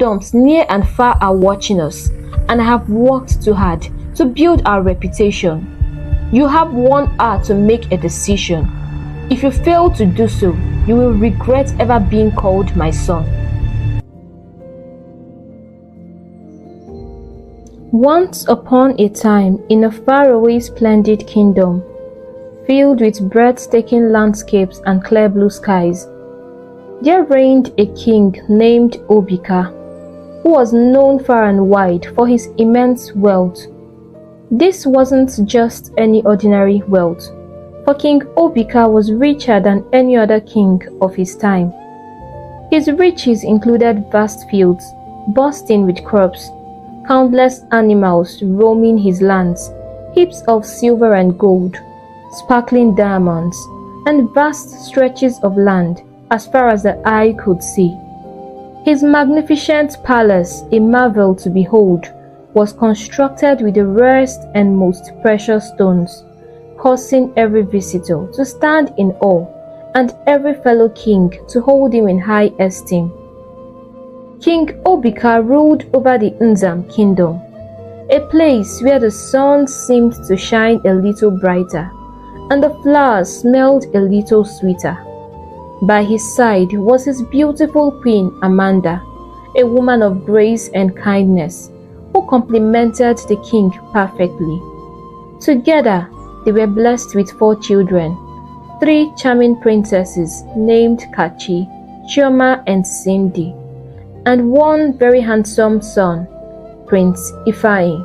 kingdoms near and far are watching us and have worked too hard to build our reputation. You have 1 hour to make a decision. If you fail to do so, you will regret ever being called my son. Once upon a time, in a faraway splendid kingdom, filled with breathtaking landscapes and clear blue skies, there reigned a king named Obika, who was known far and wide for his immense wealth. This wasn't just any ordinary wealth, for King Obika was richer than any other king of his time. His riches included vast fields, bursting with crops, countless animals roaming his lands, heaps of silver and gold, sparkling diamonds, and vast stretches of land as far as the eye could see. His magnificent palace, a marvel to behold, was constructed with the rarest and most precious stones, causing every visitor to stand in awe and every fellow king to hold him in high esteem. King Obika ruled over the Nzam kingdom, a place where the sun seemed to shine a little brighter and the flowers smelled a little sweeter. By his side was his beautiful queen Amanda, a woman of grace and kindness, who complemented the king perfectly. Together, they were blessed with 4 children, 3 charming princesses named Kachi, Chioma, and Cindy, and 1 very handsome son, Prince Ifeanyi.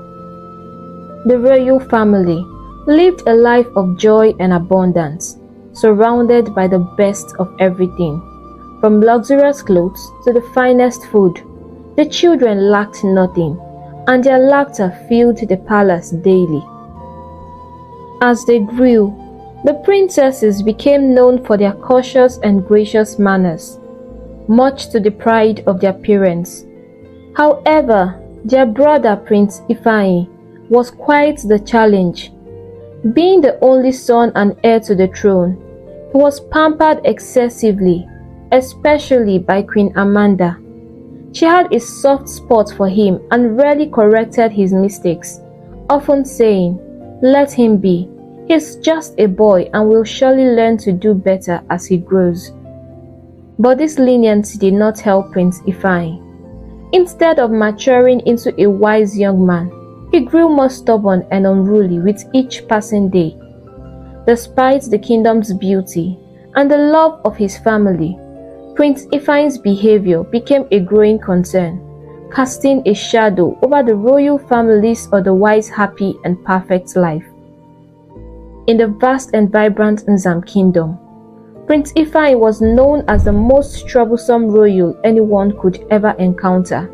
The royal family lived a life of joy and abundance, surrounded by the best of everything, from luxurious clothes to the finest food. The children lacked nothing, and their laughter filled the palace daily. As they grew, the princesses became known for their cautious and gracious manners, much to the pride of their parents. However, their brother Prince Ifeanyi was quite the challenge. Being the only son and heir to the throne, he was pampered excessively, especially by Queen Amanda. She had a soft spot for him and rarely corrected his mistakes, often saying, "Let him be. He's just a boy and will surely learn to do better as he grows." But this leniency did not help Prince Ifeanyi. Instead of maturing into a wise young man, he grew more stubborn and unruly with each passing day. Despite the kingdom's beauty and the love of his family, Prince Ifeanyi's behavior became a growing concern, casting a shadow over the royal family's otherwise happy and perfect life. In the vast and vibrant Nzam kingdom, Prince Ifeanyi was known as the most troublesome royal anyone could ever encounter.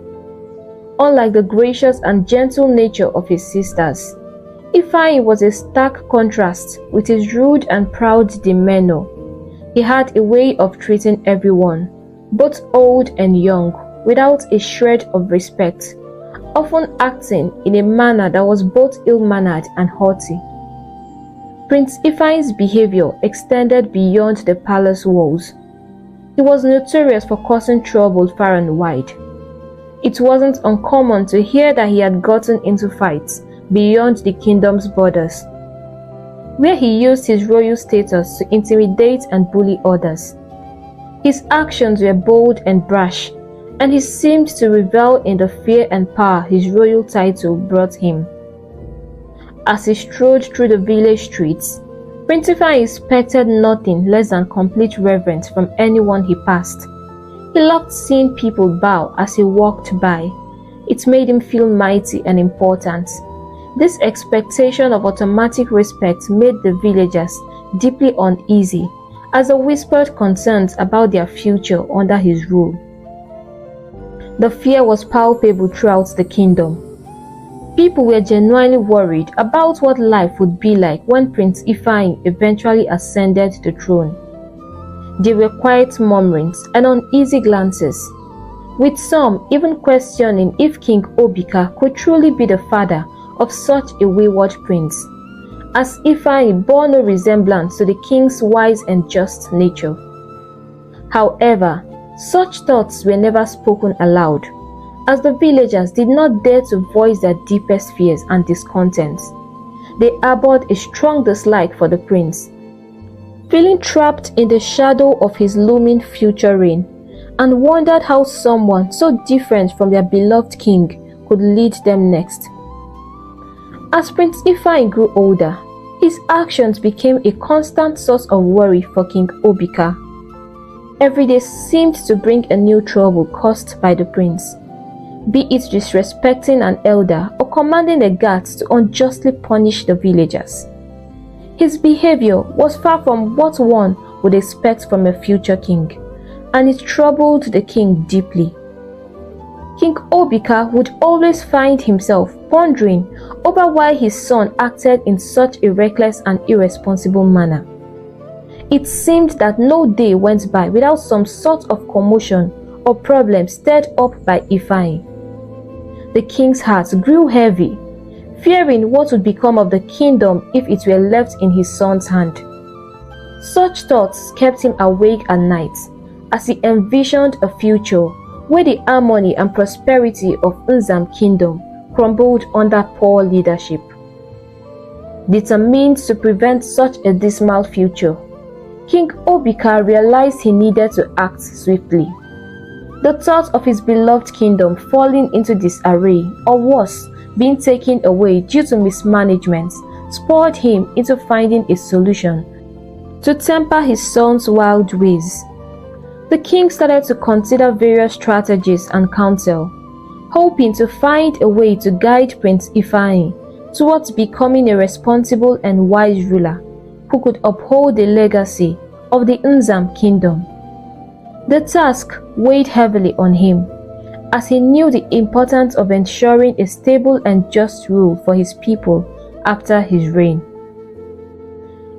Unlike the gracious and gentle nature of his sisters, Ifeanyi was a stark contrast with his rude and proud demeanor. He had a way of treating everyone, both old and young, without a shred of respect, often acting in a manner that was both ill-mannered and haughty. Prince Ifeanyi's behavior extended beyond the palace walls. He was notorious for causing trouble far and wide. It wasn't uncommon to hear that he had gotten into fights beyond the kingdom's borders, where he used his royal status to intimidate and bully others. His actions were bold and brash, and he seemed to revel in the fear and power his royal title brought him. As he strode through the village streets, Prince Ifeanyi expected nothing less than complete reverence from anyone he passed. He loved seeing people bow as he walked by. It made him feel mighty and important. This expectation of automatic respect made the villagers deeply uneasy as they whispered concerns about their future under his rule. The fear was palpable throughout the kingdom. People were genuinely worried about what life would be like when Prince Ifeanyi eventually ascended the throne. There were quiet murmurings and uneasy glances, with some even questioning if King Obika could truly be the father of such a wayward prince, as Ifeanyi bore no resemblance to the king's wise and just nature. However, such thoughts were never spoken aloud, as the villagers did not dare to voice their deepest fears and discontents. They harbored a strong dislike for the prince, feeling trapped in the shadow of his looming future reign, and wondered how someone so different from their beloved king could lead them next. As Prince Ifeanyi grew older, his actions became a constant source of worry for King Obika. Every day seemed to bring a new trouble caused by the prince, be it disrespecting an elder or commanding the guards to unjustly punish the villagers. His behavior was far from what one would expect from a future king, and it troubled the king deeply. King Obika would always find himself pondering over why his son acted in such a reckless and irresponsible manner. It seemed that no day went by without some sort of commotion or problem stirred up by Ifeanyi. The king's heart grew heavy, fearing what would become of the kingdom if it were left in his son's hand. Such thoughts kept him awake at night as he envisioned a future where the harmony and prosperity of Nzam kingdom crumbled under poor leadership. Determined to prevent such a dismal future, King Obika realized he needed to act swiftly. The thought of his beloved kingdom falling into disarray, or worse, being taken away due to mismanagement, spurred him into finding a solution to temper his son's wild ways. The king started to consider various strategies and counsel, hoping to find a way to guide Prince Ifeanyi towards becoming a responsible and wise ruler who could uphold the legacy of the Nzam kingdom. The task weighed heavily on him, as he knew the importance of ensuring a stable and just rule for his people after his reign.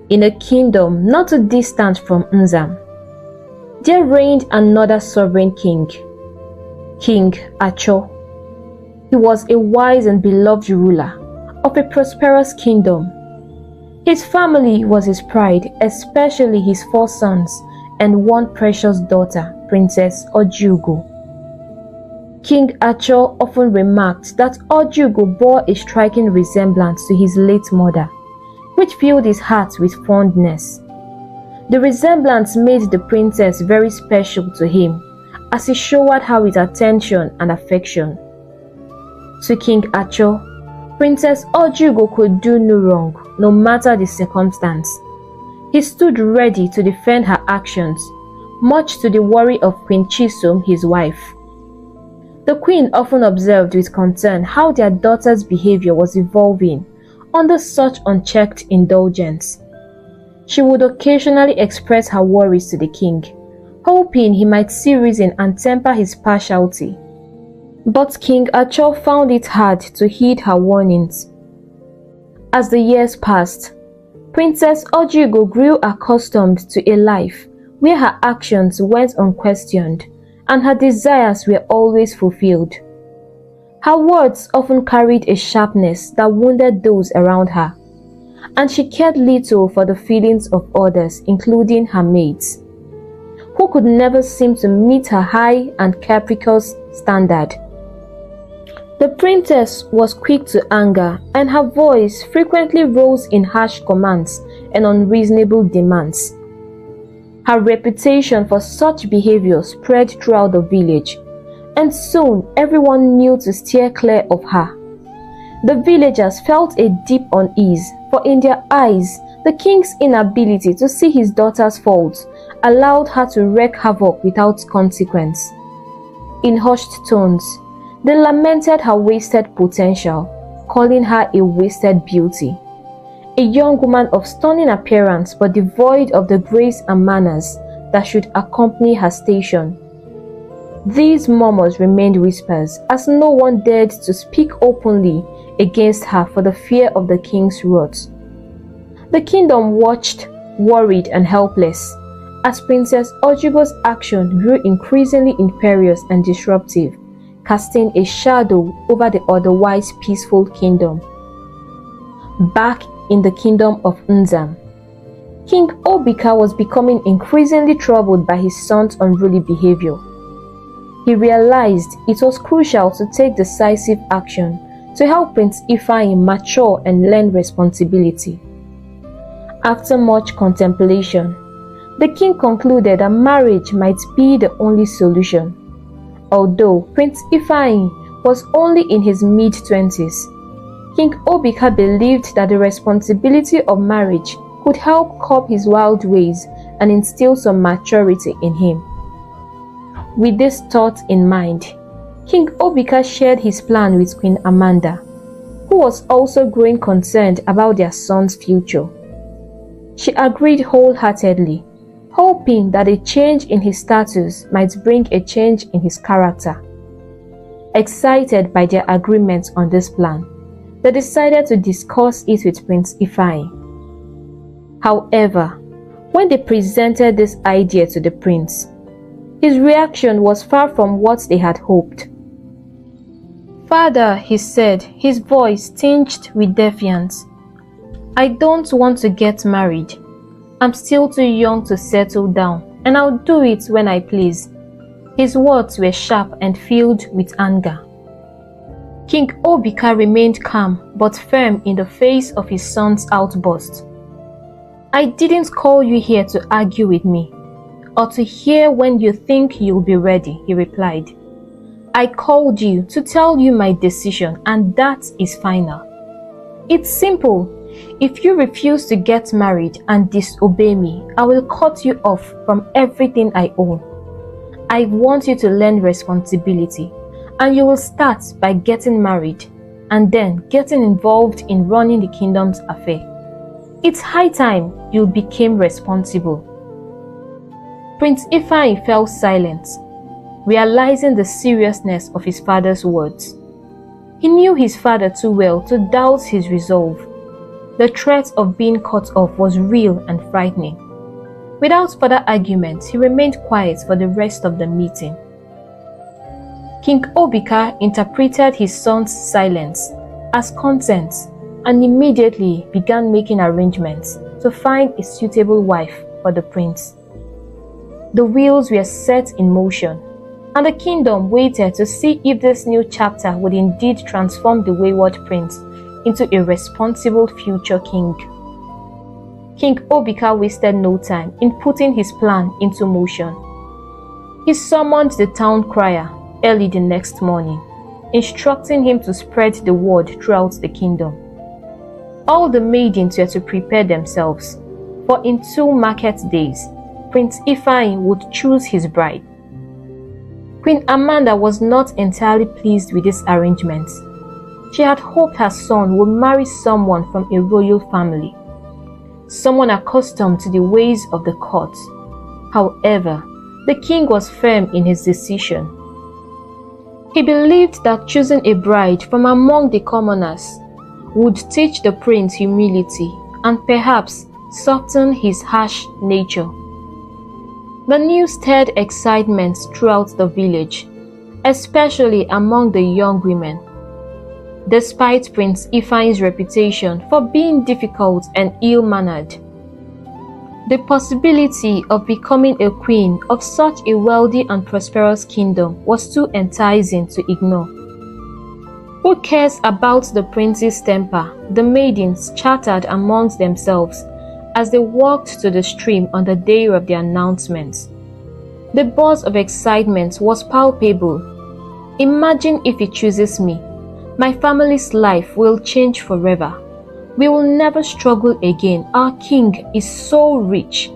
In a kingdom not too distant from Nzam, there reigned another sovereign king, King Acho. He was a wise and beloved ruler of a prosperous kingdom. His family was his pride, especially his 4 sons and 1 precious daughter, Princess Ojugo. King Acho often remarked that Ojugo bore a striking resemblance to his late mother, which filled his heart with fondness. The resemblance made the princess very special to him, as he showered her with attention and affection. To King Acho, Princess Ojugo could do no wrong, no matter the circumstance. He stood ready to defend her actions, much to the worry of Queen Chisom, his wife. The queen often observed with concern how their daughter's behavior was evolving under such unchecked indulgence. She would occasionally express her worries to the king, hoping he might see reason and temper his partiality. But King Acho found it hard to heed her warnings. As the years passed, Princess Ojugo grew accustomed to a life where her actions went unquestioned and her desires were always fulfilled. Her words often carried a sharpness that wounded those around her, and she cared little for the feelings of others, including her maids, who could never seem to meet her high and capricious standard. The princess was quick to anger, and her voice frequently rose in harsh commands and unreasonable demands. Her reputation for such behavior spread throughout the village, and soon everyone knew to steer clear of her. The villagers felt a deep unease, for in their eyes, the king's inability to see his daughter's faults allowed her to wreak havoc without consequence. In hushed tones, they lamented her wasted potential, calling her a wasted beauty, a young woman of stunning appearance but devoid of the grace and manners that should accompany her station. These murmurs remained whispers, as no one dared to speak openly against her for the fear of the king's wrath. The kingdom watched, worried and helpless, as Princess Ojugo's action grew increasingly imperious and disruptive, casting a shadow over the otherwise peaceful kingdom. Back in the kingdom of Nzam, King Obika was becoming increasingly troubled by his son's unruly behavior. He realized it was crucial to take decisive action to help Prince Ifeanyi mature and learn responsibility. After much contemplation, the king concluded that marriage might be the only solution. Although Prince Ifeanyi was only in his mid-20s, King Obika believed that the responsibility of marriage could help curb his wild ways and instill some maturity in him. With this thought in mind, King Obika shared his plan with Queen Amanda, who was also growing concerned about their son's future. She agreed wholeheartedly, hoping that a change in his status might bring a change in his character. Excited by their agreement on this plan, they decided to discuss it with Prince Ifeanyi. However, when they presented this idea to the prince, his reaction was far from what they had hoped. "Father," he said, his voice tinged with defiance, "I don't want to get married. I'm still too young to settle down, and I'll do it when I please." His words were sharp and filled with anger. King Obika remained calm but firm in the face of his son's outburst. "I didn't call you here to argue with me, or to hear when you think you'll be ready," he replied. "I called you to tell you my decision, and that is final. It's simple. If you refuse to get married and disobey me, I will cut you off from everything I own. I want you to learn responsibility, and you will start by getting married and then getting involved in running the kingdom's affair. It's high time you became responsible." Prince Ifeanyi fell silent, realizing the seriousness of his father's words. He knew his father too well to doubt his resolve. The threat of being cut off was real and frightening. Without further argument, he remained quiet for the rest of the meeting. King Obika interpreted his son's silence as consent and immediately began making arrangements to find a suitable wife for the prince. The wheels were set in motion, and the kingdom waited to see if this new chapter would indeed transform the wayward prince into a responsible future king. King Obika wasted no time in putting his plan into motion. He summoned the town crier early the next morning, instructing him to spread the word throughout the kingdom. All the maidens were to prepare themselves, for in 2 market days, Prince Ifeanyi would choose his bride. Queen Amanda was not entirely pleased with this arrangement. She had hoped her son would marry someone from a royal family, someone accustomed to the ways of the court. However, the king was firm in his decision. He believed that choosing a bride from among the commoners would teach the prince humility and perhaps soften his harsh nature. The news stirred excitement throughout the village, especially among the young women. Despite Prince Ifeanyi's reputation for being difficult and ill-mannered, the possibility of becoming a queen of such a wealthy and prosperous kingdom was too enticing to ignore. "Who cares about the prince's temper?" the maidens chattered amongst themselves as they walked to the stream on the day of the announcement. The buzz of excitement was palpable. "Imagine if he chooses me. My family's life will change forever. We will never struggle again. Our king is so rich."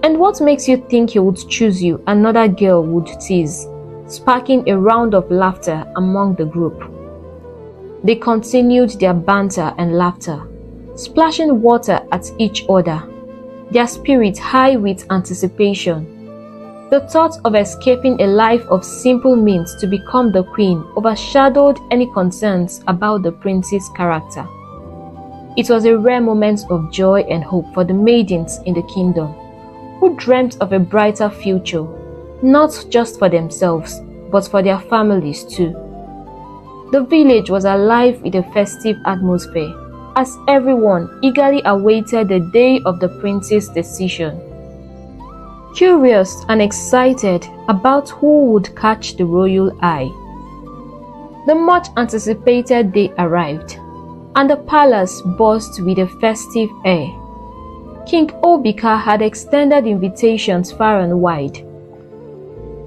"And what makes you think he would choose you?" another girl would tease, sparking a round of laughter among the group. They continued their banter and laughter, splashing water at each other, their spirits high with anticipation. The thought of escaping a life of simple means to become the queen overshadowed any concerns about the prince's character. It was a rare moment of joy and hope for the maidens in the kingdom, who dreamt of a brighter future, not just for themselves, but for their families too. The village was alive with a festive atmosphere, as everyone eagerly awaited the day of the prince's decision. curious and excited about who would catch the royal eye. The much anticipated day arrived, and the palace buzzed with a festive air. King Obika had extended invitations far and wide,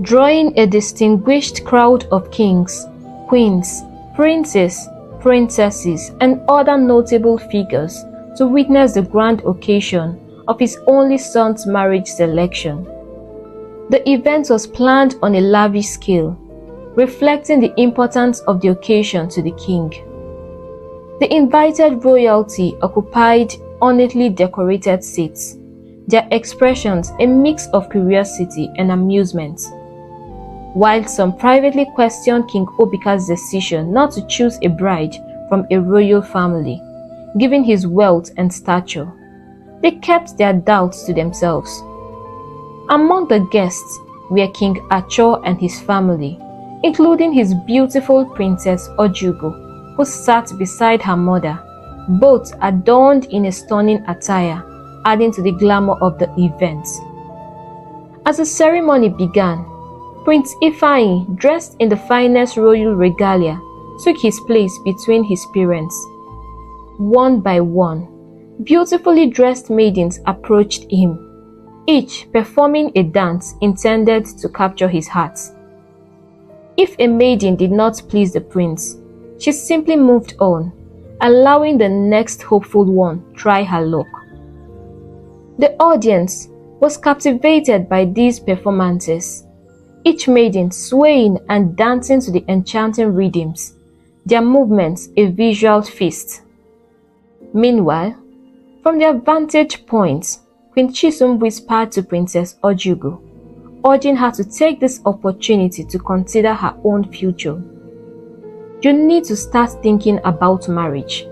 drawing a distinguished crowd of kings, queens, princes, princesses, and other notable figures to witness the grand occasion of his only son's marriage selection. The event was planned on a lavish scale, reflecting the importance of the occasion to the king. The invited royalty occupied ornately decorated seats, their expressions a mix of curiosity and amusement. While some privately questioned King Obika's decision not to choose a bride from a royal family, given his wealth and stature, they kept their doubts to themselves. Among the guests were King Acho and his family, including his beautiful Princess Ojugo, who sat beside her mother, both adorned in a stunning attire, adding to the glamour of the event. As the ceremony began, Prince Ifeanyi, dressed in the finest royal regalia, took his place between his parents. One by one, beautifully dressed maidens approached him, each performing a dance intended to capture his heart. If a maiden did not please the prince, she simply moved on, allowing the next hopeful one try her luck. The audience was captivated by these performances, each maiden swaying and dancing to the enchanting rhythms, their movements a visual feast. Meanwhile, from their vantage point, Queen Chisom whispered to Princess Ojugo, urging her to take this opportunity to consider her own future. You need to start thinking about marriage.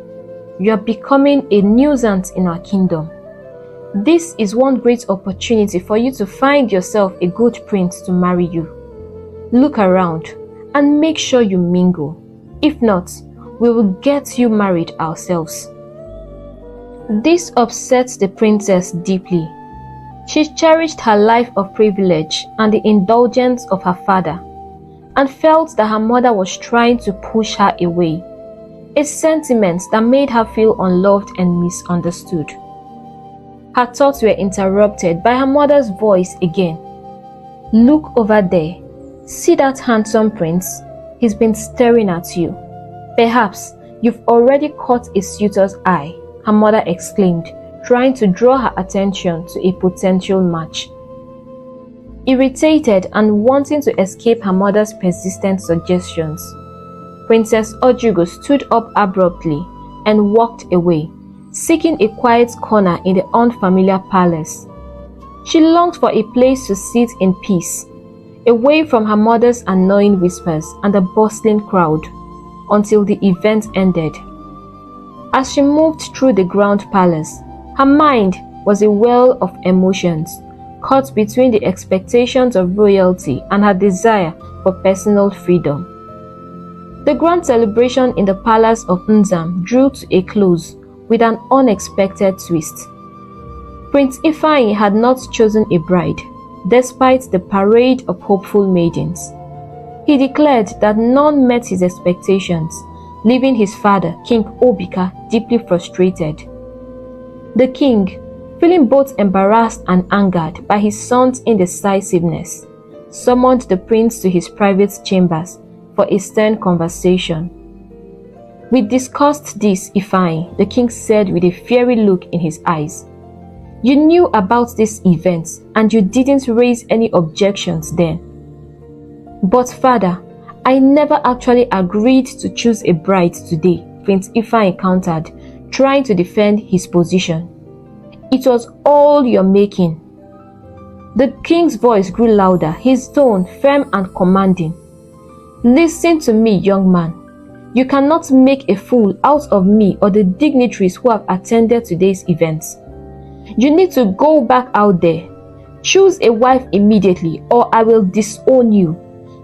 You are becoming a nuisance in our kingdom. This is one great opportunity for you to find yourself a good prince to marry you. Look around and make sure you mingle. If not, we will get you married ourselves. This upset the princess deeply. She cherished her life of privilege and the indulgence of her father, and felt that her mother was trying to push her away, a sentiment that made her feel unloved and misunderstood. Her thoughts were interrupted by her mother's voice again. Look over there. See that handsome prince? He's been staring at you. Perhaps you've already caught a suitor's eye, her mother exclaimed, trying to draw her attention to a potential match. Irritated and wanting to escape her mother's persistent suggestions, Princess Ojugo stood up abruptly and walked away, seeking a quiet corner in the unfamiliar palace. She longed for a place to sit in peace, away from her mother's annoying whispers and the bustling crowd, until the event ended. As she moved through the ground palace, her mind was a well of emotions, caught between the expectations of royalty and her desire for personal freedom. The grand celebration in the palace of Nzam drew to a close with an unexpected twist. Prince Ifeanyi had not chosen a bride, despite the parade of hopeful maidens. He declared that none met his expectations, leaving his father, King Obika, deeply frustrated. The king, feeling both embarrassed and angered by his son's indecisiveness, summoned the prince to his private chambers for a stern conversation. We discussed this, Ifeanyi, the king said with a fiery look in his eyes. You knew about this event and you didn't raise any objections then. But father, I never actually agreed to choose a bride today, Prince Ifeanyi countered, trying to defend his position. It was all your making. The king's voice grew louder, his tone firm and commanding. Listen to me, young man. You cannot make a fool out of me or the dignitaries who have attended today's events. You need to go back out there. Choose a wife immediately or I will disown you.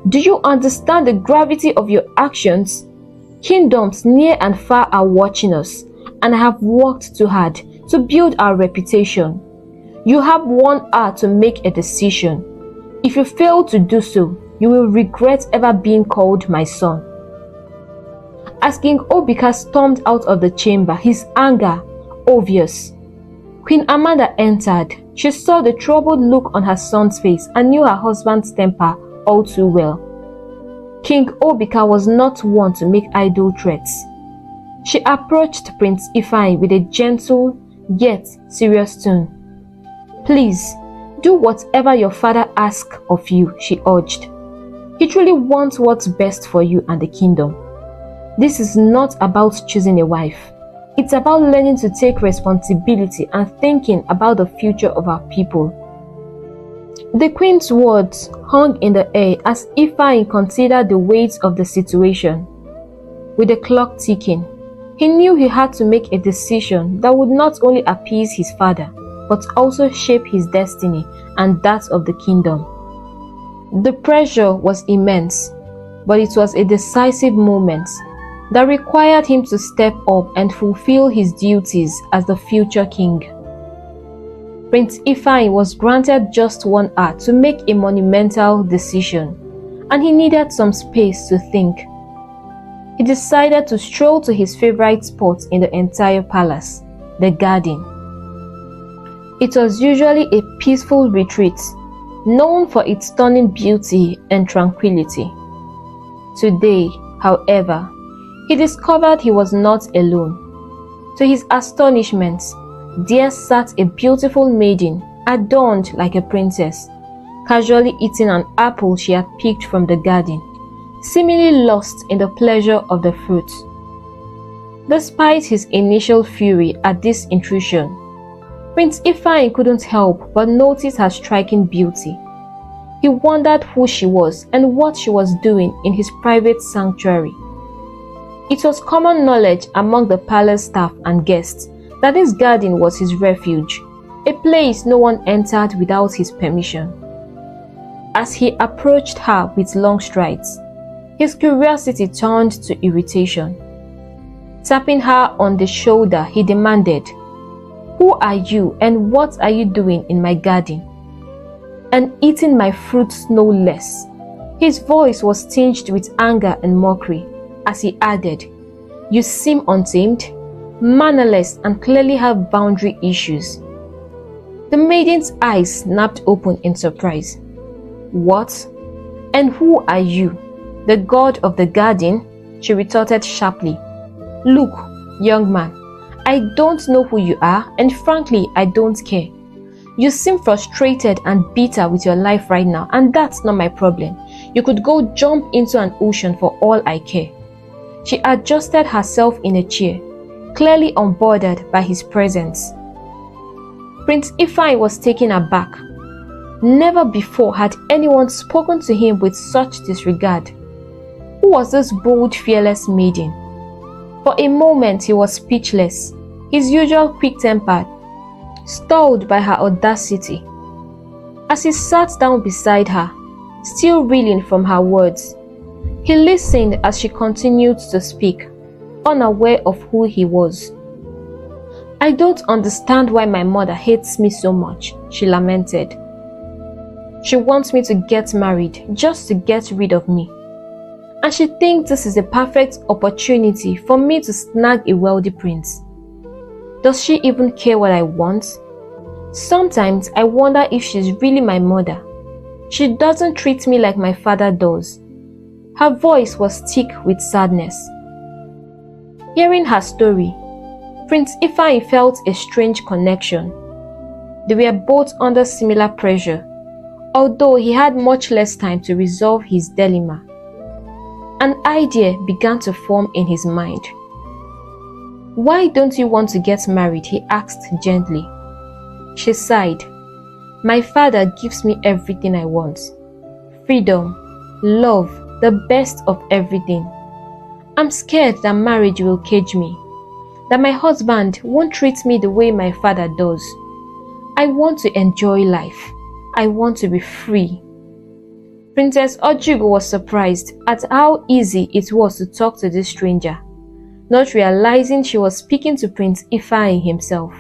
Do you understand the gravity of your actions? Kingdoms near and far are watching us and have worked too hard to build our reputation. You have 1 hour to make a decision. If you fail to do so, you will regret ever being called my son." As King Obika stormed out of the chamber, his anger obvious, Queen Amanda entered. She saw the troubled look on her son's face and knew her husband's temper all too well. King Obika was not one to make idle threats. She approached Prince Ifeanyi with a gentle yet serious tone. "Please, do whatever your father asks of you," she urged. "He truly wants what's best for you and the kingdom. This is not about choosing a wife. It's about learning to take responsibility and thinking about the future of our people." The queen's words hung in the air as Ifeanyi considered the weight of the situation. With the clock ticking, he knew he had to make a decision that would not only appease his father, but also shape his destiny and that of the kingdom. The pressure was immense, but it was a decisive moment that required him to step up and fulfill his duties as the future king. Prince Ifeanyi was granted just 1 hour to make a monumental decision, and he needed some space to think. He decided to stroll to his favorite spot in the entire palace, the garden. It was usually a peaceful retreat, known for its stunning beauty and tranquility. Today, however, he discovered he was not alone. To his astonishment, there sat a beautiful maiden, adorned like a princess, casually eating an apple she had picked from the garden, seemingly lost in the pleasure of the fruit. Despite his initial fury at this intrusion, Prince Ifeanyi couldn't help but notice her striking beauty. He wondered who she was and what she was doing in his private sanctuary. It was common knowledge among the palace staff and guests that this garden was his refuge, a place no one entered without his permission. As he approached her with long strides, his curiosity turned to irritation. Tapping her on the shoulder, he demanded, "Who are you and what are you doing in my garden? And eating my fruits no less." His voice was tinged with anger and mockery as he added, "You seem untamed, mannerless, and clearly have boundary issues." The maiden's eyes snapped open in surprise. "What? And who are you? The god of the garden?" she retorted sharply. "Look, young man, I don't know who you are, and frankly, I don't care. You seem frustrated and bitter with your life right now, and that's not my problem. You could go jump into an ocean for all I care." She adjusted herself in a chair, clearly unbothered by his presence. Prince Ifeanyi was taken aback. Never before had anyone spoken to him with such disregard. Who was this bold, fearless maiden? For a moment he was speechless, his usual quick-tempered, stalled by her audacity. As he sat down beside her, still reeling from her words, he listened as she continued to speak, unaware of who he was. "I don't understand why my mother hates me so much," she lamented. "She wants me to get married just to get rid of me. And she thinks this is a perfect opportunity for me to snag a wealthy prince. Does she even care what I want? Sometimes I wonder if she's really my mother. She doesn't treat me like my father does." Her voice was thick with sadness. Hearing her story, Prince Ifeanyi felt a strange connection. They were both under similar pressure, although he had much less time to resolve his dilemma. An idea began to form in his mind. "Why don't you want to get married?" he asked gently. She sighed. "My father gives me everything I want. Freedom, love, the best of everything. I'm scared that marriage will cage me, that my husband won't treat me the way my father does. I want to enjoy life. I want to be free." Princess Ojugo was surprised at how easy it was to talk to this stranger, not realizing she was speaking to Prince Ifeanyi himself.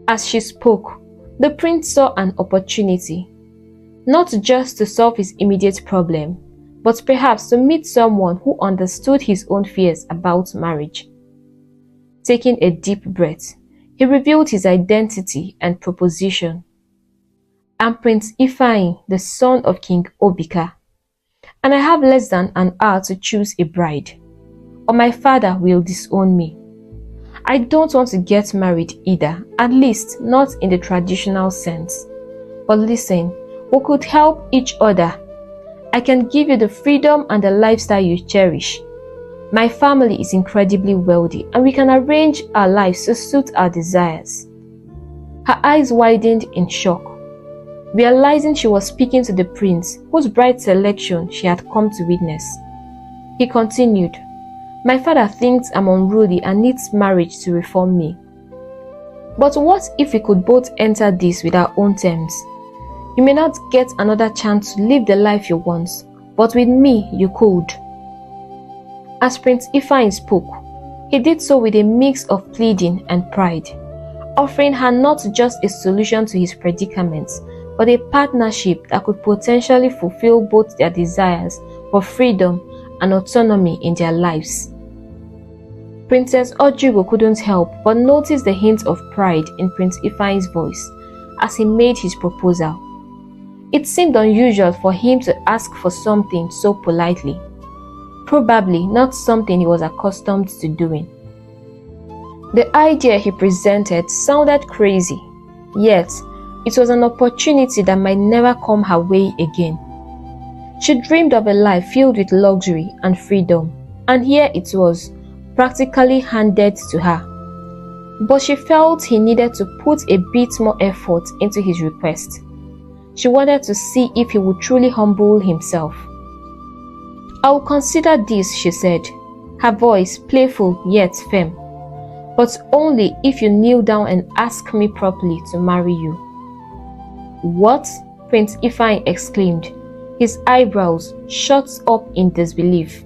As she spoke, The prince saw an opportunity, not just to solve his immediate problem, but perhaps to meet someone who understood his own fears about marriage. Taking a deep breath, he revealed his identity and proposition. "I'm Prince Ifeanyi, the son of King Obika, and I have less than an hour to choose a bride, or my father will disown me. I don't want to get married either, at least not in the traditional sense. But listen, we could help each other. I can give you the freedom and the lifestyle you cherish. My family is incredibly wealthy, and we can arrange our lives to suit our desires." Her eyes widened in shock, realizing she was speaking to the prince whose bride selection she had come to witness. He continued, "My father thinks I'm unruly and needs marriage to reform me. But what if we could both enter this with our own terms? You may not get another chance to live the life you want, but with me you could." As Prince Ifeanyi spoke, he did so with a mix of pleading and pride, offering her not just a solution to his predicament, but a partnership that could potentially fulfill both their desires for freedom and autonomy in their lives. Princess Ojugo couldn't help but notice the hint of pride in Prince Ifeanyi's voice as he made his proposal. It seemed unusual for him to ask for something so politely, probably not something he was accustomed to doing. The idea he presented sounded crazy, yet it was an opportunity that might never come her way again. She dreamed of a life filled with luxury and freedom, and here it was, practically handed to her. But she felt he needed to put a bit more effort into his request. She wanted to see if he would truly humble himself. "I will consider this," she said, her voice playful yet firm, "but only if you kneel down and ask me properly to marry you." "What?" Prince Ifeanyi exclaimed, his eyebrows shot up in disbelief.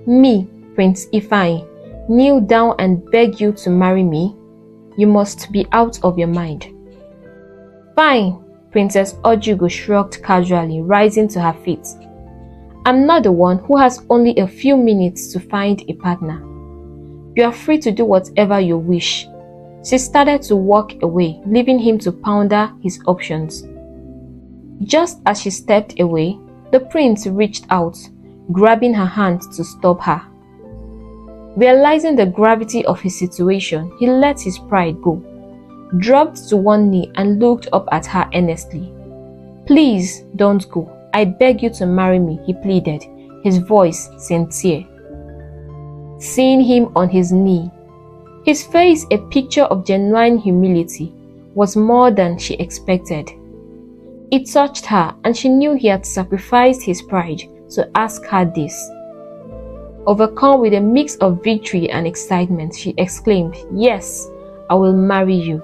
"Me, Prince Ifeanyi, kneel down and beg you to marry me? You must be out of your mind." "Fine," Princess Ojugo shrugged casually, rising to her feet. "I'm not the one who has only a few minutes to find a partner. You are free to do whatever you wish." She started to walk away, leaving him to ponder his options. Just as she stepped away, the prince reached out, grabbing her hand to stop her. Realizing the gravity of his situation, he let his pride go, dropped to one knee and looked up at her earnestly. "Please don't go. I beg you to marry me," he pleaded, his voice sincere. Seeing him on his knee, his face a picture of genuine humility, was more than she expected. It touched her, and she knew he had sacrificed his pride to ask her this. Overcome with a mix of victory and excitement, she exclaimed, "Yes, I will marry you."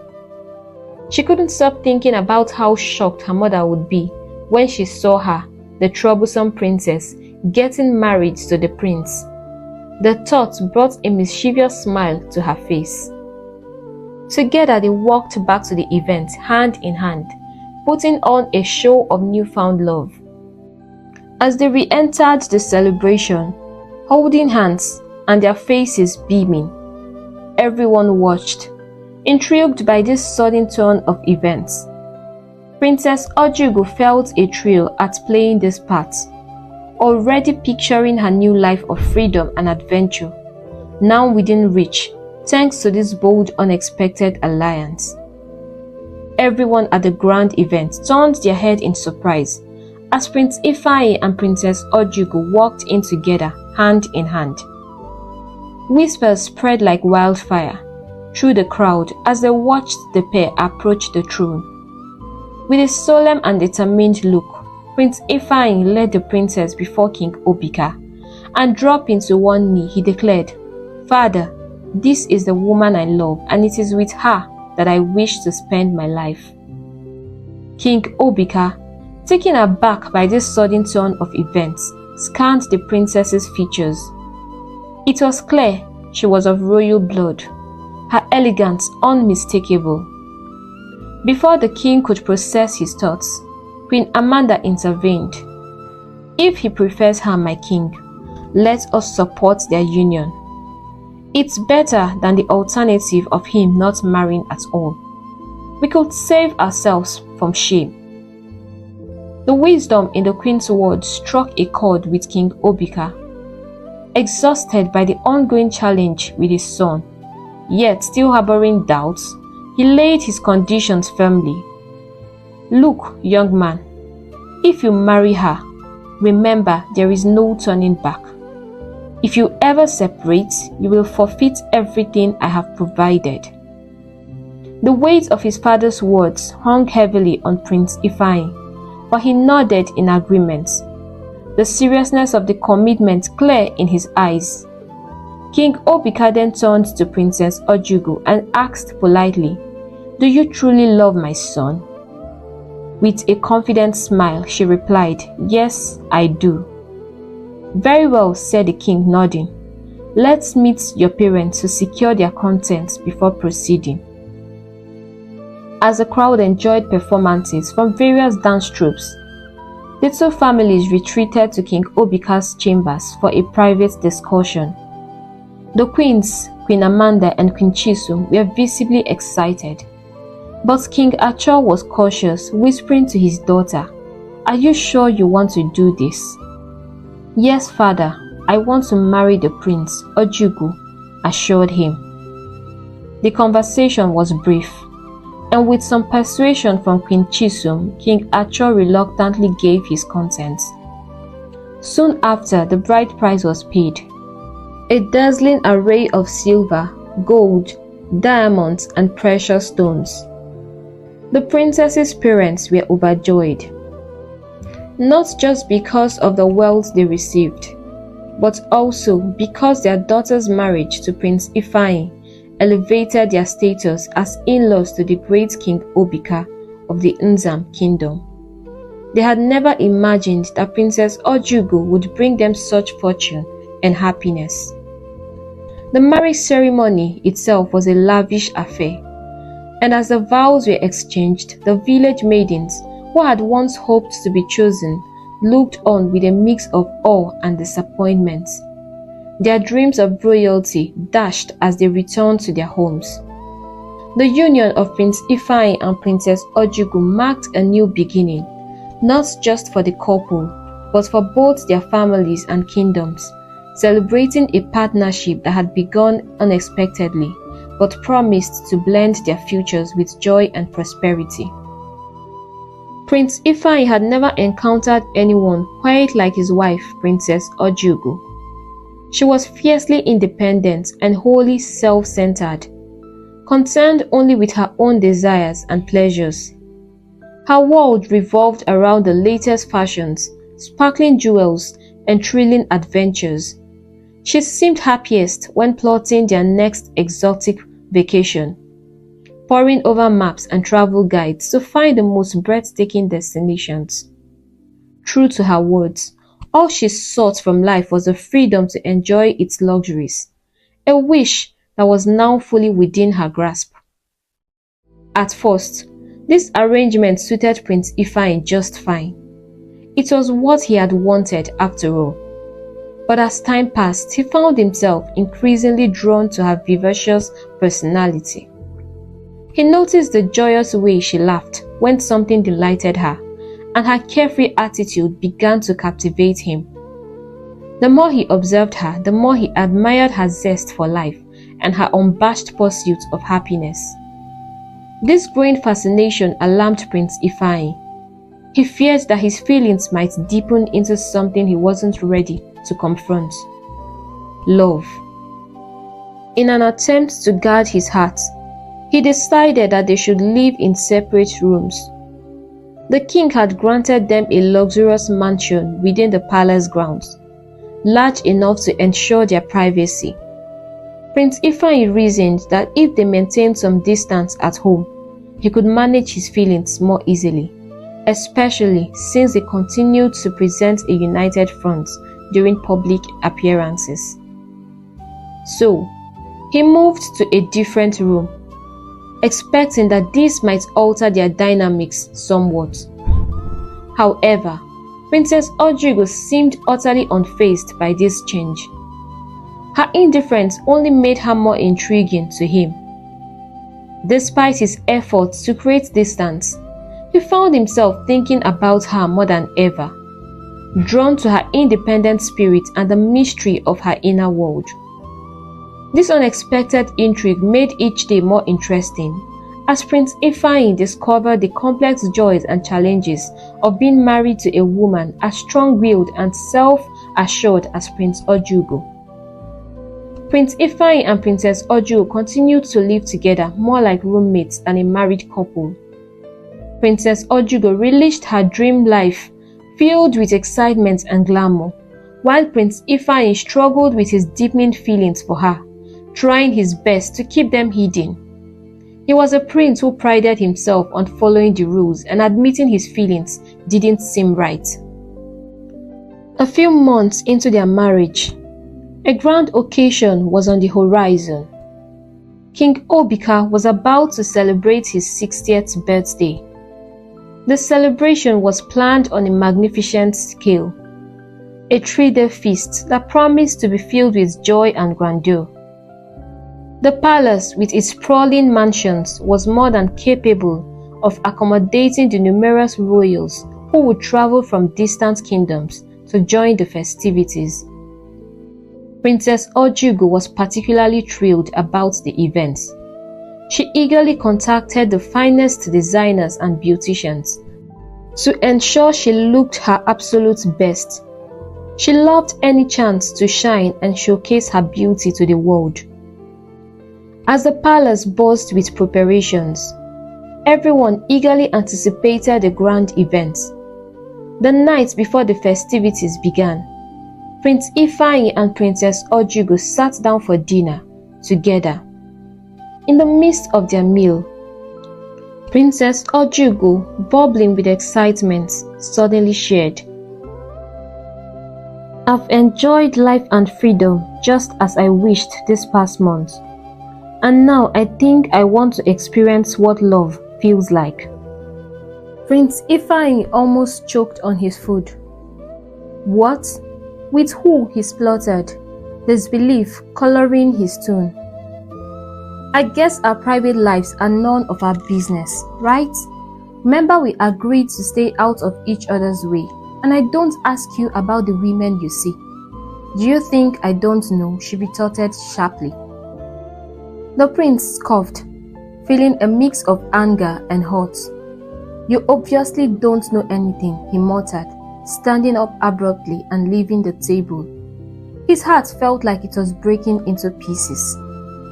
She couldn't stop thinking about how shocked her mother would be when she saw her, the troublesome princess, getting married to the prince. The thought brought a mischievous smile to her face. Together they walked back to the event hand in hand, putting on a show of newfound love. As they re-entered the celebration, holding hands and their faces beaming, everyone watched, intrigued by this sudden turn of events. Princess Ojugo felt a thrill at playing this part, already picturing her new life of freedom and adventure, now within reach, thanks to this bold, unexpected alliance. Everyone at the grand event turned their head in surprise as Prince Ifeanyi and Princess Ojugo walked in together, hand in hand. Whispers spread like wildfire through the crowd as they watched the pair approach the throne. With a solemn and determined look, Prince Ifeanyi led the princess before King Obika, and dropping to one knee, he declared, "Father, this is the woman I love, and it is with her that I wish to spend my life." King Obika, taken aback by this sudden turn of events, scanned the princess's features. It was clear she was of royal blood, her elegance unmistakable. Before the king could process his thoughts, Queen Amanda intervened. "If he prefers her, my king, let us support their union. It's better than the alternative of him not marrying at all. We could save ourselves from shame." The wisdom in the queen's words struck a chord with King Obika. Exhausted by the ongoing challenge with his son, yet still harboring doubts, he laid his conditions firmly. "Look, young man, if you marry her, remember there is no turning back. If you ever separate, you will forfeit everything I have provided." The weight of his father's words hung heavily on Prince Ifeanyi, but he nodded in agreement, the seriousness of the commitment clear in his eyes. King Obika then turned to Princess Ojugu and asked politely, "Do you truly love my son?" With a confident smile, she replied, "Yes, I do." "Very well," said the king, nodding. "Let's meet your parents to secure their consent before proceeding." As the crowd enjoyed performances from various dance troupes, the two families retreated to King Obika's chambers for a private discussion. The queens, Queen Amanda and Queen Chisu, were visibly excited. But King Achor was cautious, whispering to his daughter, "Are you sure you want to do this?" "Yes, father, I want to marry the prince," Ojugu assured him. The conversation was brief, and with some persuasion from Queen Chisu, King Achor reluctantly gave his consent. Soon after, the bride price was paid. A dazzling array of silver, gold, diamonds, and precious stones. The princess's parents were overjoyed, not just because of the wealth they received, but also because their daughter's marriage to Prince Ifeanyi elevated their status as in-laws to the great King Obika of the Nzam kingdom. They had never imagined that Princess Ojugu would bring them such fortune and happiness. The marriage ceremony itself was a lavish affair, and as the vows were exchanged, the village maidens who had once hoped to be chosen looked on with a mix of awe and disappointment. Their dreams of royalty dashed as they returned to their homes. The union of Prince Ifeanyi and Princess Ojugu marked a new beginning, not just for the couple, but for both their families and kingdoms, celebrating a partnership that had begun unexpectedly, but promised to blend their futures with joy and prosperity. Prince Ifeanyi had never encountered anyone quite like his wife, Princess Ojugu. She was fiercely independent and wholly self-centered, concerned only with her own desires and pleasures. Her world revolved around the latest fashions, sparkling jewels, and thrilling adventures. She seemed happiest when plotting their next exotic vacation, poring over maps and travel guides to find the most breathtaking destinations. True to her words, all she sought from life was the freedom to enjoy its luxuries, a wish that was now fully within her grasp. At first, this arrangement suited Prince Ifeanyi just fine. It was what he had wanted after all. But as time passed, he found himself increasingly drawn to her vivacious personality. He noticed the joyous way she laughed when something delighted her, and her carefree attitude began to captivate him. The more he observed her, the more he admired her zest for life and her unabashed pursuit of happiness. This growing fascination alarmed Prince Ifeanyi. He feared that his feelings might deepen into something he wasn't ready to confront: love. In an attempt to guard his heart, he decided that they should live in separate rooms. The king had granted them a luxurious mansion within the palace grounds, large enough to ensure their privacy. Prince Ifeanyi reasoned that if they maintained some distance at home, he could manage his feelings more easily, especially since they continued to present a united front during public appearances. So, he moved to a different room. expecting that this might alter their dynamics somewhat. However, Princess Ojugo seemed utterly unfazed by this change. Her indifference only made her more intriguing to him. Despite his efforts to create distance, he found himself thinking about her more than ever, drawn to her independent spirit and the mystery of her inner world. This unexpected intrigue made each day more interesting, as Prince Ifeanyi discovered the complex joys and challenges of being married to a woman as strong-willed and self-assured as Prince Ojugo. Prince Ifeanyi and Princess Ojugo continued to live together more like roommates than a married couple. Princess Ojugo relished her dream life filled with excitement and glamour, while Prince Ifeanyi struggled with his deepening feelings for her, trying his best to keep them hidden. He was a prince who prided himself on following the rules, and admitting his feelings didn't seem right. A few months into their marriage, a grand occasion was on the horizon. King Obika was about to celebrate his 60th birthday. The celebration was planned on a magnificent scale, a 3-day feast that promised to be filled with joy and grandeur. The palace, with its sprawling mansions, was more than capable of accommodating the numerous royals who would travel from distant kingdoms to join the festivities. Princess Ojugo was particularly thrilled about the events. She eagerly contacted the finest designers and beauticians to ensure she looked her absolute best. She loved any chance to shine and showcase her beauty to the world. As the palace buzzed with preparations, everyone eagerly anticipated the grand event. The night before the festivities began, Prince Ifeanyi and Princess Ojugo sat down for dinner together. In the midst of their meal, Princess Ojugo, bubbling with excitement, suddenly shared, "I've enjoyed life and freedom just as I wished this past month. And now I think I want to experience what love feels like." Prince Ifeanyi almost choked on his food. "What? With who?" he spluttered, disbelief coloring his tone. "I guess our private lives are none of our business, right? Remember we agreed to stay out of each other's way, and I don't ask you about the women you see." "Do you think I don't know?" she retorted sharply. The prince scoffed, feeling a mix of anger and hurt. "You obviously don't know anything," he muttered, standing up abruptly and leaving the table. His heart felt like it was breaking into pieces.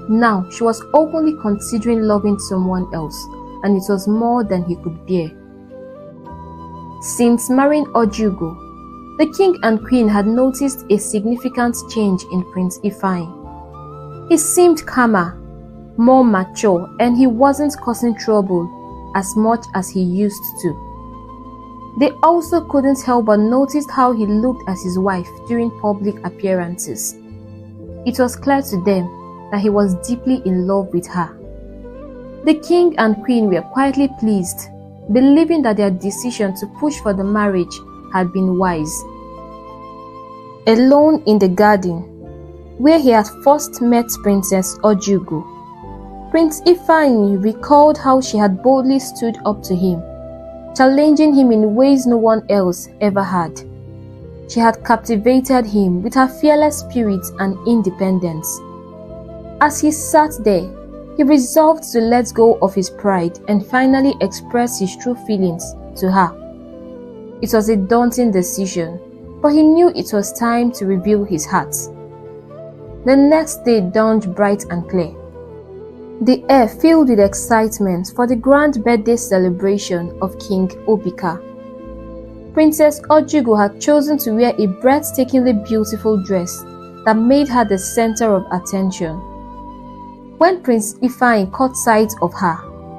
Now she was openly considering loving someone else, and it was more than he could bear. Since marrying Ojugo, the king and queen had noticed a significant change in Prince Ifeanyi. He seemed calmer, more mature, and he wasn't causing trouble as much as he used to. They also couldn't help but notice how he looked as his wife during public appearances. It was clear to them that he was deeply in love with her. The king and queen were quietly pleased, believing that their decision to push for the marriage had been wise. Alone in the garden, where he had first met Princess Ojugo, Prince Ifeanyi recalled how she had boldly stood up to him, challenging him in ways no one else ever had. She had captivated him with her fearless spirit and independence. As he sat there, he resolved to let go of his pride and finally express his true feelings to her. It was a daunting decision, but he knew it was time to reveal his heart. The next day dawned bright and clear, the air filled with excitement for the grand birthday celebration of King Obika. Princess Ojugo had chosen to wear a breathtakingly beautiful dress that made her the center of attention. When Prince Ifeanyi caught sight of her,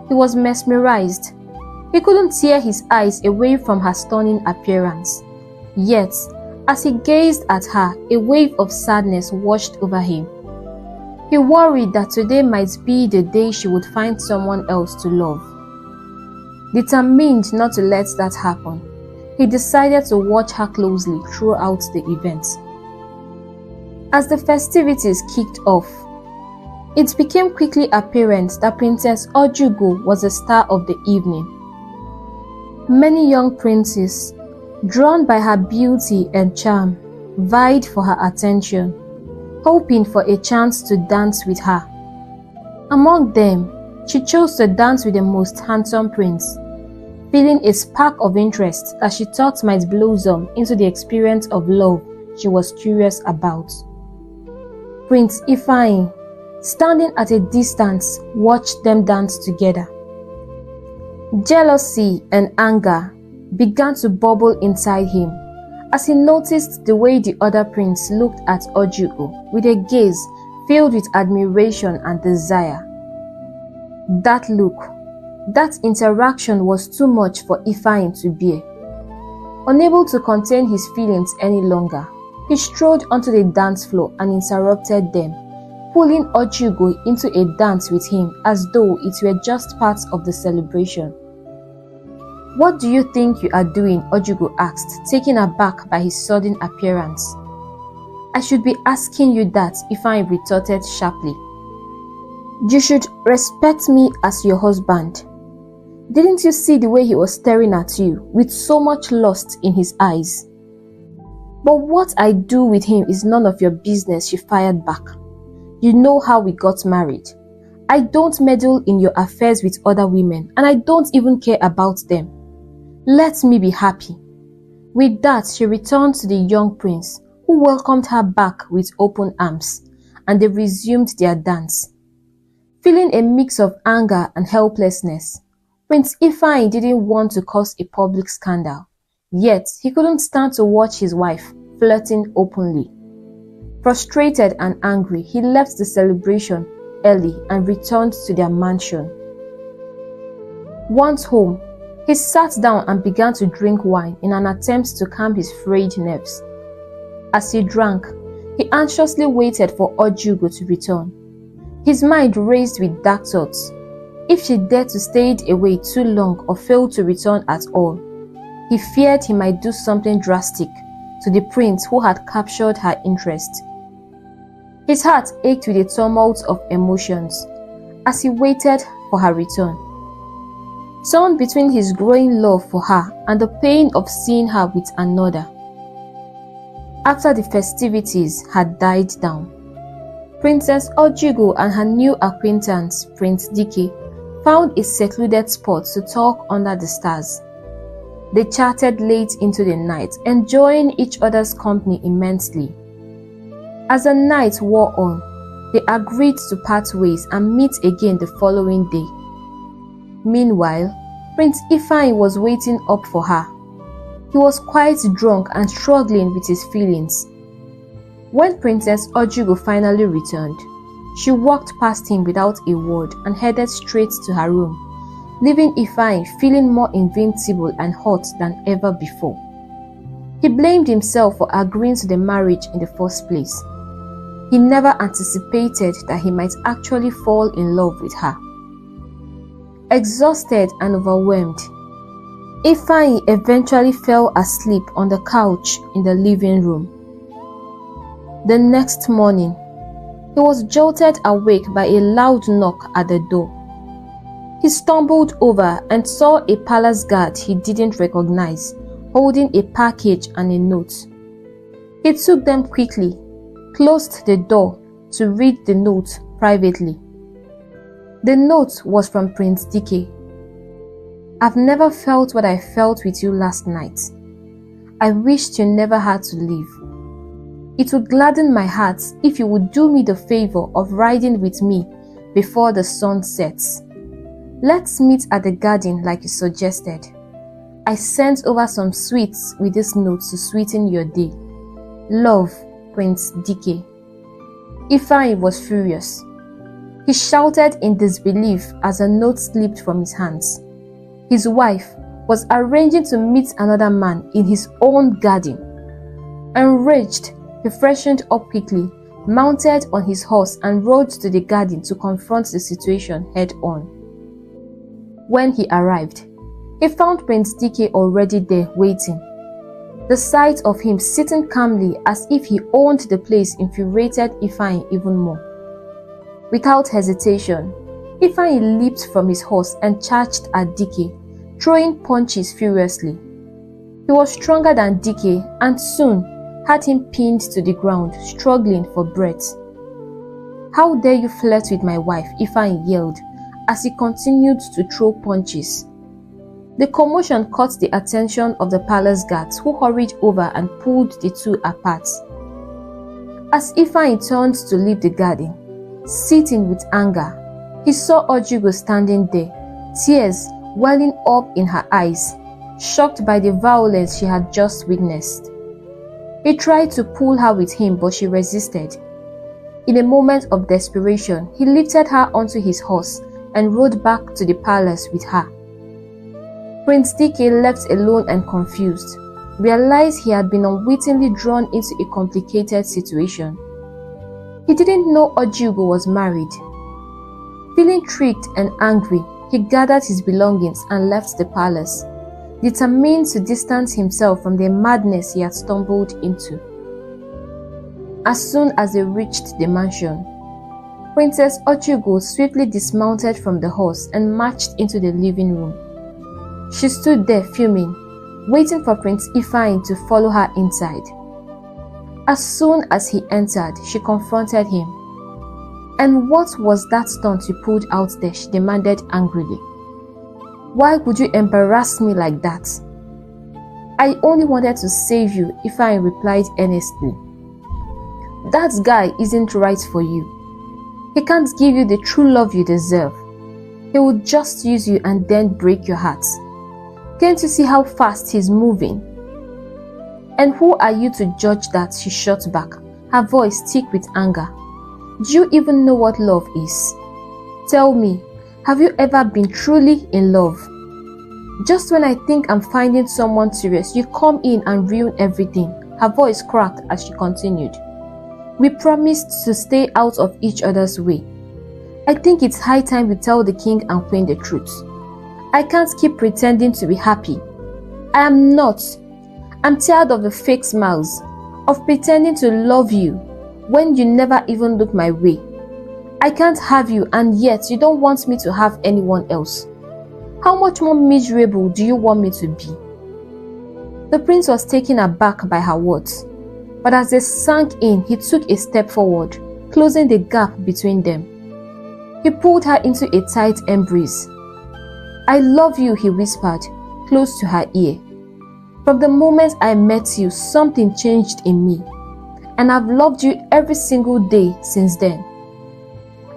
he was mesmerized. He couldn't tear his eyes away from her stunning appearance. Yet, as he gazed at her, a wave of sadness washed over him. He worried that today might be the day she would find someone else to love. Determined not to let that happen, he decided to watch her closely throughout the event. As the festivities kicked off, it became quickly apparent that Princess Ojugo was the star of the evening. Many young princes, drawn by her beauty and charm, vied for her attention, hoping for a chance to dance with her. Among them, she chose to dance with the most handsome prince, feeling a spark of interest that she thought might blossom into the experience of love she was curious about. Prince Ifeanyi, standing at a distance, watched them dance together. Jealousy and anger began to bubble inside him as he noticed the way the other prince looked at Ojugo with a gaze filled with admiration and desire. That look, that interaction was too much for Ifeanyi to bear. Unable to contain his feelings any longer, he strode onto the dance floor and interrupted them, pulling Ojugo into a dance with him as though it were just part of the celebration. "What do you think you are doing?" Ojugo asked, taken aback by his sudden appearance. "I should be asking you that," Ifeanyi retorted sharply. "You should respect me as your husband. Didn't you see the way he was staring at you, with so much lust in his eyes?" "But what I do with him is none of your business," she fired back. "You know how we got married. I don't meddle in your affairs with other women, and I don't even care about them. Let me be happy." With that, she returned to the young prince, who welcomed her back with open arms, and they resumed their dance. Feeling a mix of anger and helplessness, Prince Ifeanyi didn't want to cause a public scandal, yet he couldn't stand to watch his wife flirting openly. Frustrated and angry, he left the celebration early and returned to their mansion. Once home, he sat down and began to drink wine in an attempt to calm his frayed nerves. As he drank, he anxiously waited for Ojugo to return. His mind raced with dark thoughts. If she dared to stay away too long or failed to return at all, he feared he might do something drastic to the prince who had captured her interest. His heart ached with a tumult of emotions as he waited for her return. Torn between his growing love for her and the pain of seeing her with another. After the festivities had died down, Princess Ojugo and her new acquaintance, Prince Dike, found a secluded spot to talk under the stars. They chatted late into the night, enjoying each other's company immensely. As the night wore on, they agreed to part ways and meet again the following day. Meanwhile, Prince Ifeanyi was waiting up for her. He was quite drunk and struggling with his feelings. When Princess Ojugo finally returned, she walked past him without a word and headed straight to her room, leaving Ifeanyi feeling more invincible and hot than ever before. He blamed himself for agreeing to the marriage in the first place. He never anticipated that he might actually fall in love with her. Exhausted and overwhelmed, Ifeanyi eventually fell asleep on the couch in the living room. The next morning, he was jolted awake by a loud knock at the door. He stumbled over and saw a palace guard he didn't recognize, holding a package and a note. He took them quickly, closed the door to read the note privately. The note was from Prince Dike. "I've never felt what I felt with you last night. I wished you never had to leave. It would gladden my heart if you would do me the favor of riding with me before the sun sets. Let's meet at the garden like you suggested. I sent over some sweets with this note to sweeten your day. Love, Prince Dike." Ifeanyi was furious. He shouted in disbelief as a note slipped from his hands. His wife was arranging to meet another man in his own garden. Enraged, he freshened up quickly, mounted on his horse and rode to the garden to confront the situation head-on. When he arrived, he found Prince Dike already there waiting. The sight of him sitting calmly as if he owned the place infuriated Ifeanyi even more. Without hesitation, Ifeanyi leaped from his horse and charged at Dike, throwing punches furiously. He was stronger than Dike and soon had him pinned to the ground, struggling for breath. "How dare you flirt with my wife?" Ifeanyi yelled as he continued to throw punches. The commotion caught the attention of the palace guards, who hurried over and pulled the two apart. As Ifeanyi turned to leave the garden, seething with anger, he saw Ojugo standing there, tears welling up in her eyes, shocked by the violence she had just witnessed. He tried to pull her with him, but she resisted. In a moment of desperation, he lifted her onto his horse and rode back to the palace with her. Prince Dike, left alone and confused, realized he had been unwittingly drawn into a complicated situation. He didn't know Ojugo was married. Feeling tricked and angry, he gathered his belongings and left the palace, determined to distance himself from the madness he had stumbled into. As soon as they reached the mansion, Princess Ojugo swiftly dismounted from the horse and marched into the living room. She stood there fuming, waiting for Prince Ifeanyi to follow her inside. As soon as he entered, she confronted him. "And what was that stunt you pulled out there?" she demanded angrily. "Why would you embarrass me like that?" "I only wanted to save you," Ifeanyi replied earnestly. "That guy isn't right for you. He can't give you the true love you deserve. He will just use you and then break your heart. Can't you see how fast he's moving?" "And who are you to judge that?" she shot back, her voice thick with anger. "Do you even know what love is? Tell me, have you ever been truly in love? Just when I think I'm finding someone serious, you come in and ruin everything." Her voice cracked as she continued. "We promised to stay out of each other's way. I think it's high time we tell the king and queen the truth. I can't keep pretending to be happy. I am not. I'm tired of the fake smiles, of pretending to love you when you never even look my way. I can't have you, and yet you don't want me to have anyone else. How much more miserable do you want me to be?" The prince was taken aback by her words, but as they sank in, he took a step forward, closing the gap between them. He pulled her into a tight embrace. "I love you," he whispered, close to her ear. "From the moment I met you, something changed in me, and I've loved you every single day since then.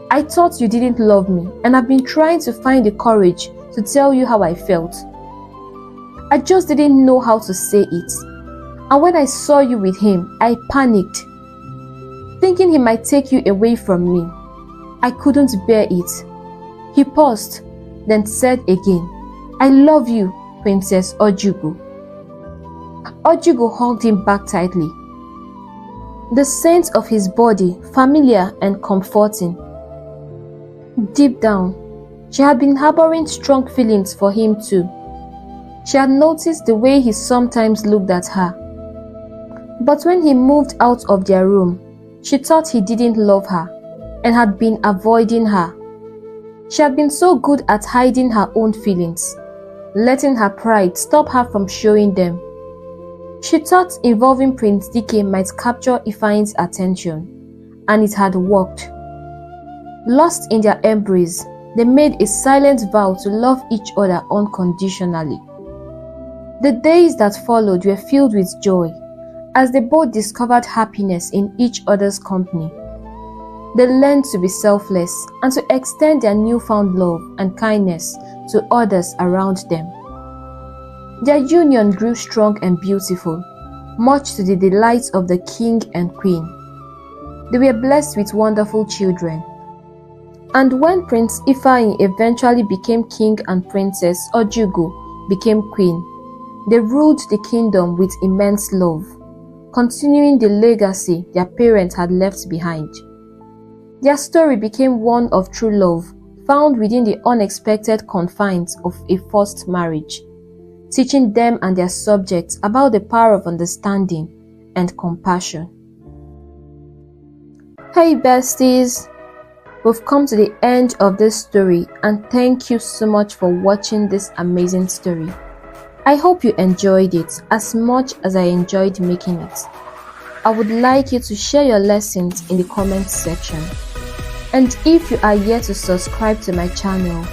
I thought you didn't love me, and I've been trying to find the courage to tell you how I felt. I just didn't know how to say it. And when I saw you with him, I panicked, thinking he might take you away from me. I couldn't bear it." He paused, then said again, "I love you, Princess Ojugo." Ojugo hugged him back tightly, the scent of his body familiar and comforting. Deep down, she had been harboring strong feelings for him too. She had noticed the way he sometimes looked at her. But when he moved out of their room, she thought he didn't love her and had been avoiding her. She had been so good at hiding her own feelings, letting her pride stop her from showing them. She thought involving Prince Dike might capture Ifeanyi's attention, and it had worked. Lost in their embrace, they made a silent vow to love each other unconditionally. The days that followed were filled with joy, as they both discovered happiness in each other's company. They learned to be selfless and to extend their newfound love and kindness to others around them. Their union grew strong and beautiful, much to the delight of the king and queen. They were blessed with wonderful children. And when Prince Ifeanyi eventually became king and Princess Ojugo became queen, they ruled the kingdom with immense love, continuing the legacy their parents had left behind. Their story became one of true love, found within the unexpected confines of a forced marriage, teaching them and their subjects about the power of understanding and compassion. Hey besties, we've come to the end of this story, and thank you so much for watching this amazing story. I hope you enjoyed it as much as I enjoyed making it. I would like you to share your lessons in the comments section. And if you are yet to subscribe to my channel,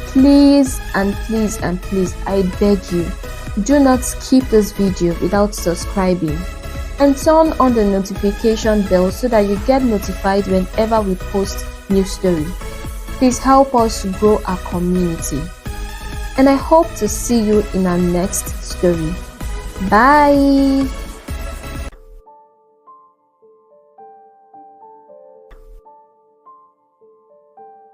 please and please and please, I beg you, do not skip this video without subscribing, and turn on the notification bell so that you get notified whenever we post new story. Please help us grow our community. And I hope to see you in our next story. Bye!